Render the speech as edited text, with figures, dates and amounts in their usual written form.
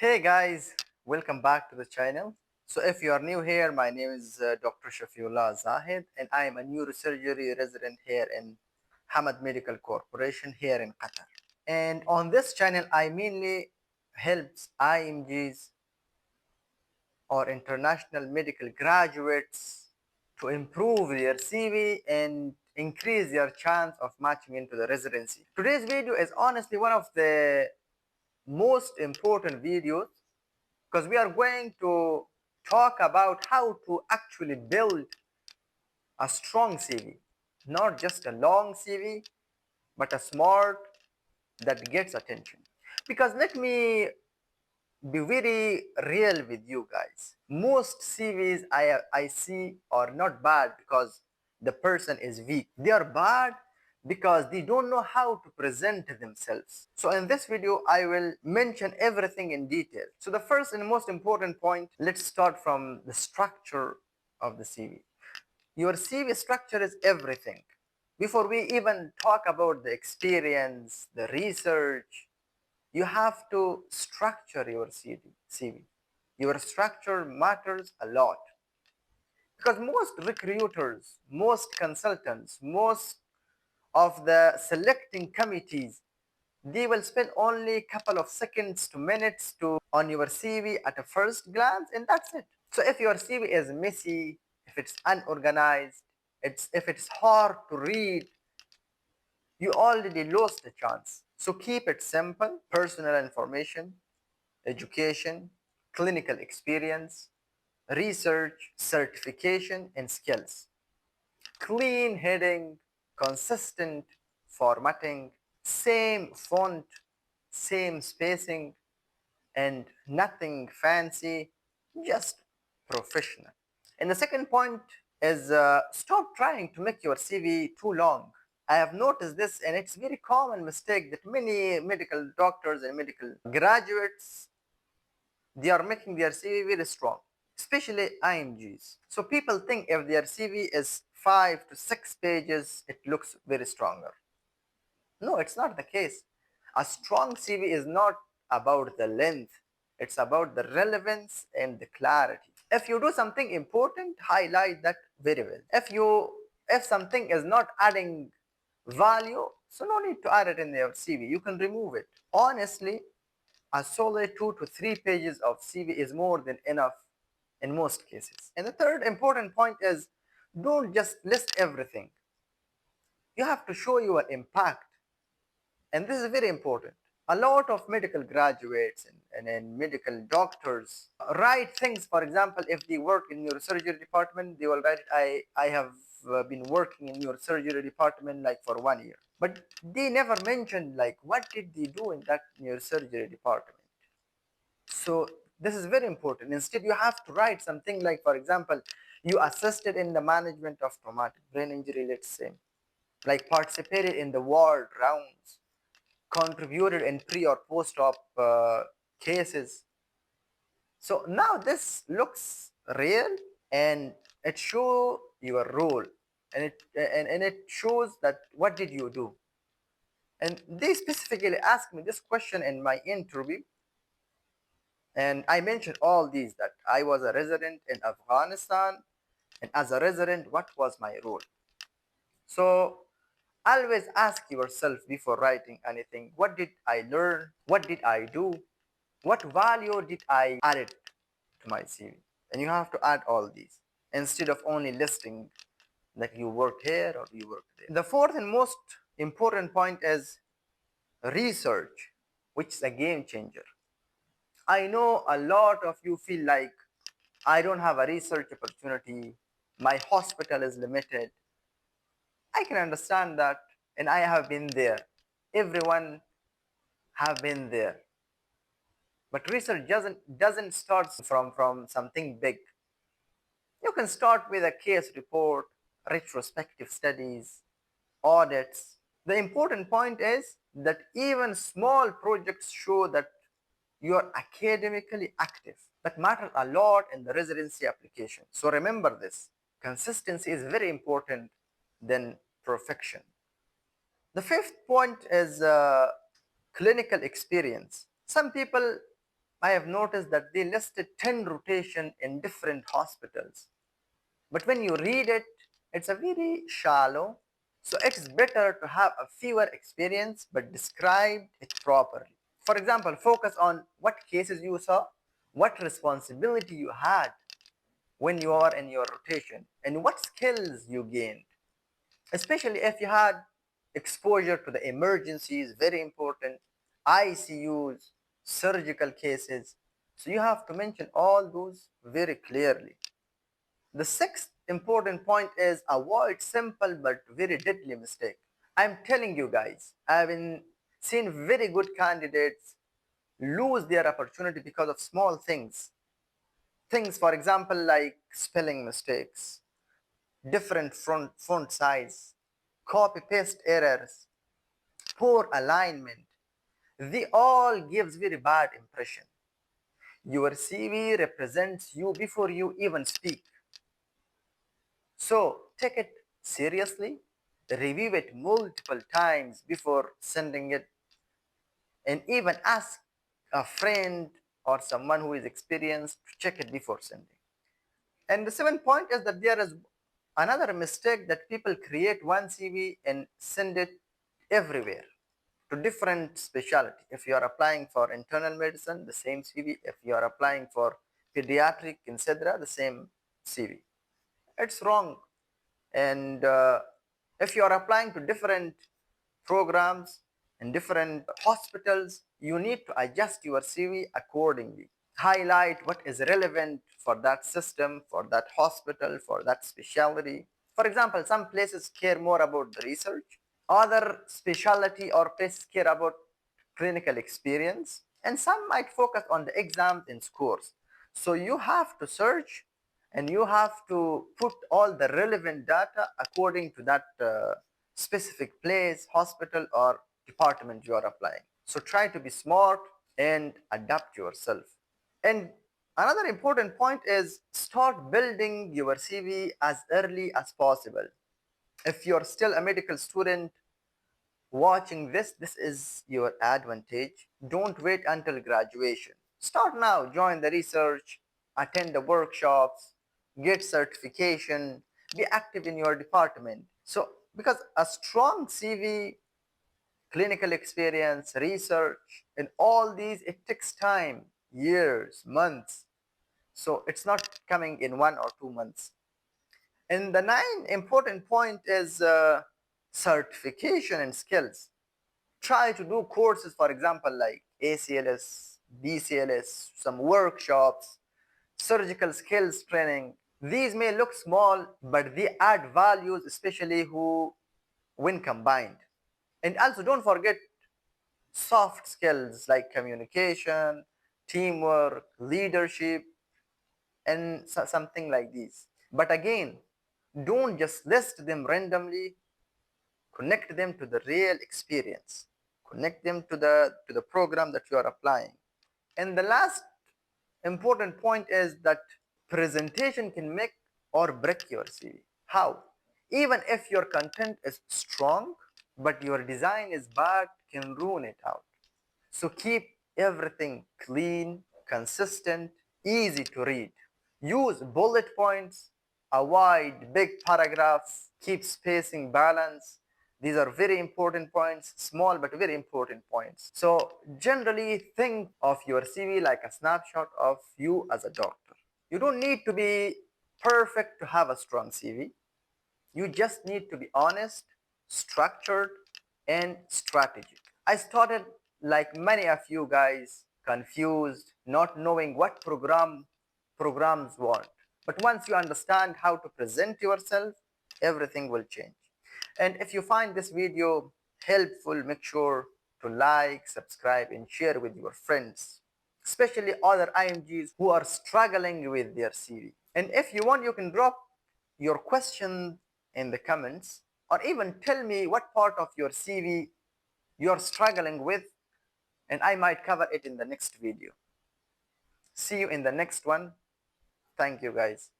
Hey guys, welcome back to the channel. So if you are new here, my name is Dr. Shafiullah Zahid and I am a neurosurgery resident here in Hamad Medical Corporation here in Qatar. And on this channel, I mainly helps IMGs or international medical graduates to improve their CV and increase their chance of matching into the residency. Today's video is honestly one of the most important videos because we are going to talk about how to actually build a strong CV, not just a long CV, but a smart that gets attention. Because let me be very real with you guys. Most CVs I see are not bad because the person is weak. They are bad because they don't know how to present themselves. So in this video, I will mention everything in detail. So the first and most important point, let's start from the structure of the CV. Your CV structure is everything. Before we even talk about the experience, the research, you have to structure your CV. Your structure matters a lot because most recruiters, most consultants, most of the selecting committees, they will spend only a couple of seconds to minutes to on your CV at a first glance, and that's it. So if your CV is messy, if it's unorganized, if it's hard to read, you already lost the chance. So keep it simple: personal information, education, clinical experience, research, certification, and skills. Clean heading, consistent formatting, same font, same spacing, and nothing fancy, just professional. And the second point is stop trying to make your CV too long. I have noticed this, and it's a very common mistake that many medical doctors and medical graduates, they are making their CV very strong, especially IMGs. So people think if their CV is 5 to 6 pages, it looks very stronger. No, it's not the case. A strong CV is not about the length, it's about the relevance and the clarity. If you do something important, highlight that very well. If something is not adding value, so no need to add it in your CV. You can remove it. Honestly, a solid 2 to 3 pages of CV is more than enough in most cases. And the third important point is don't just list everything. You have to show your impact. And this is very important. A lot of medical graduates and medical doctors write things. For example, if they work in your surgery department, they will write, I have been working in your surgery department like for 1 year. But they never mentioned like what did they do in that neurosurgery department. So this is very important. Instead, you have to write something like, for example, you assisted in the management of traumatic brain injury, let's say, like participated in the ward rounds, contributed in pre or post-op cases. So now this looks real and it shows your role and it shows that what did you do. And they specifically asked me this question in my interview. And I mentioned all these that I was a resident in Afghanistan, and as a resident, what was my role? So always ask yourself before writing anything, what did I learn? What did I do? What value did I add to my CV? And you have to add all these instead of only listing that you worked here or you worked there. The fourth and most important point is research, which is a game changer. I know a lot of you feel like I don't have a research opportunity, my hospital is limited. I can understand that, and I have been there. Everyone have been there. But research doesn't start from something big. You can start with a case report, retrospective studies, audits. The important point is that even small projects show that you are academically active. That matters a lot in the residency application. So remember this. Consistency is very important than perfection. The fifth point is clinical experience. Some people I have noticed that they listed 10 rotation in different hospitals. But when you read it, it's a very shallow. So it's better to have a fewer experience but describe it properly. For example, focus on what cases you saw, what responsibility you had when you are in your rotation, and what skills you gained. Especially if you had exposure to the emergencies, very important, ICUs, surgical cases. So you have to mention all those very clearly. The sixth important point is avoid simple but very deadly mistake. I'm telling you guys, I've been seen very good candidates lose their opportunity because of small things. Things, for example, like spelling mistakes, different font size, copy paste errors, poor alignment. They all gives very bad impression. Your CV represents you before you even speak. So take it seriously, review it multiple times before sending it, and even ask a friend or someone who is experienced to check it before sending. And the seventh point is that there is another mistake that people create one CV and send it everywhere to different specialty. If you are applying for internal medicine, the same CV. If you are applying for pediatric, etc., the same CV. It's wrong. And if you are applying to different programs in different hospitals, you need to adjust your CV accordingly. Highlight what is relevant for that system, for that hospital, for that specialty. For example, some places care more about the research, other specialty or places care about clinical experience, and some might focus on the exams and scores. So you have to search and you have to put all the relevant data according to that specific place, hospital, or department you are applying. So try to be smart and adapt yourself. And another important point is start building your CV as early as possible. If you're still a medical student watching this, this is your advantage. Don't wait until graduation. Start now, join the research, attend the workshops, get certification, be active in your department. So, because a strong CV, clinical experience, research, and all these, it takes time, years, months. So it's not coming in 1 or 2 months. And the nine important point is certification and skills. Try to do courses, for example, like ACLS, BCLS, some workshops, surgical skills training. These may look small, but they add values, especially who when combined. And also don't forget soft skills like communication, teamwork, leadership, and something like these. But again, don't just list them randomly. Connect them to the real experience. Connect them to the program that you are applying. And the last important point is that presentation can make or break your CV. How? Even if your content is strong, but your design is bad, can ruin it out. So keep everything clean, consistent, easy to read. Use bullet points, avoid big paragraphs, keep spacing balance. These are very important points, small but very important points. So generally think of your CV like a snapshot of you as a doctor. You don't need to be perfect to have a strong CV. You just need to be honest, structured, and strategic. I started like many of you guys, confused, not knowing what programs want. But once you understand how to present yourself, everything will change. And if you find this video helpful, make sure to like, subscribe, and share with your friends, especially other IMGs who are struggling with their CV. And if you want, you can drop your question in the comments, or even tell me what part of your CV you're struggling with, and I might cover it in the next video. See you in the next one. Thank you, guys.